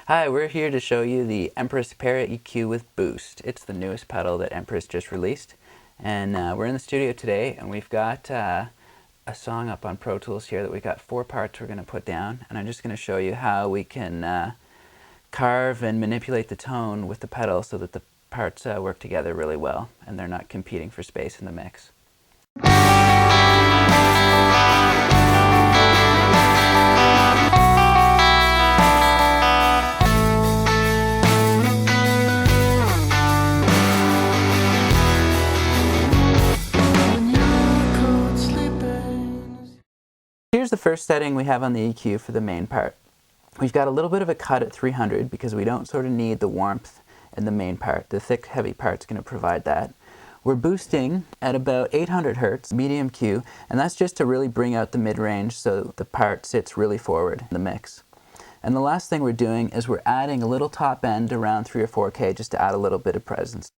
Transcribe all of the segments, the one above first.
Hi, we're here to show you the Empress ParaEq with Boost. It's the newest pedal that Empress just released. And we're in the studio today, and we've got a song up on Pro Tools here that we've got 4 parts we're going to put down. And I'm just going to show you how we can carve and manipulate the tone with the pedal so that the parts work together really well and they're not competing for space in the mix. Here's the first setting we have on the EQ for the main part. We've got a little bit of a cut at 300 because we don't sort of need the warmth in the main part. The thick, heavy part's going to provide that. We're boosting at about 800 Hertz, medium Q, and that's just to really bring out the mid-range so the part sits really forward in the mix. And the last thing we're doing is we're adding a little top end around 3 or 4K just to add a little bit of presence.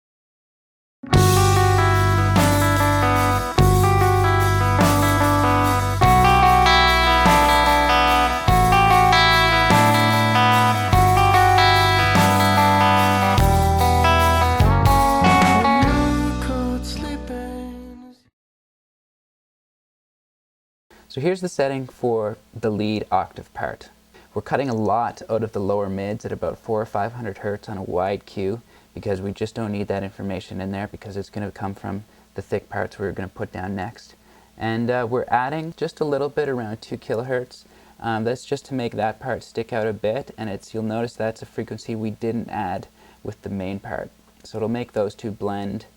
So here's the setting for the lead octave part. We're cutting a lot out of the lower mids at about 400 or 500 Hertz on a wide Q because we just don't need that information in there because it's going to come from the thick parts we're going to put down next. And we're adding just a little bit around 2 kilohertz. That's just to make that part stick out a bit, and you'll notice that's a frequency we didn't add with the main part. So it'll make those two blend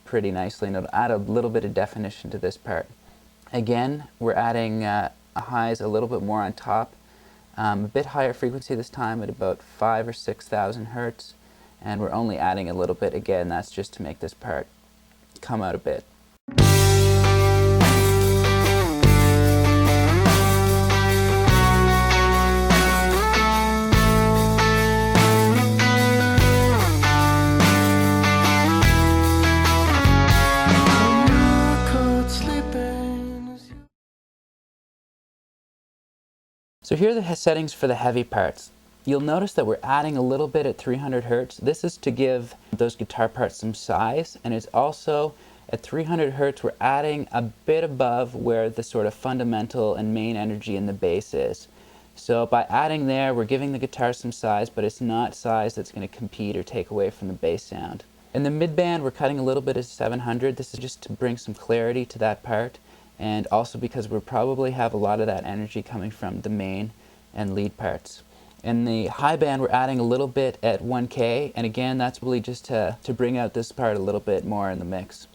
pretty nicely, and it'll add a little bit of definition to this part. Again, we're adding highs a little bit more on top, a bit higher frequency this time at about 5,000 or 6,000 Hertz, and we're only adding a little bit. Again, that's just to make this part come out a bit. So here are the settings for the heavy parts. You'll notice that we're adding a little bit at 300 Hertz. This is to give those guitar parts some size, and it's also at 300 Hertz we're adding a bit above where the sort of fundamental and main energy in the bass is. So by adding there, we're giving the guitar some size, but it's not size that's going to compete or take away from the bass sound. In the mid band, we're cutting a little bit at 700. This is just to bring some clarity to that part, and also because we'll probably have a lot of that energy coming from the main and lead parts. In the high band, we're adding a little bit at 1K, and again, that's really just to bring out this part a little bit more in the mix.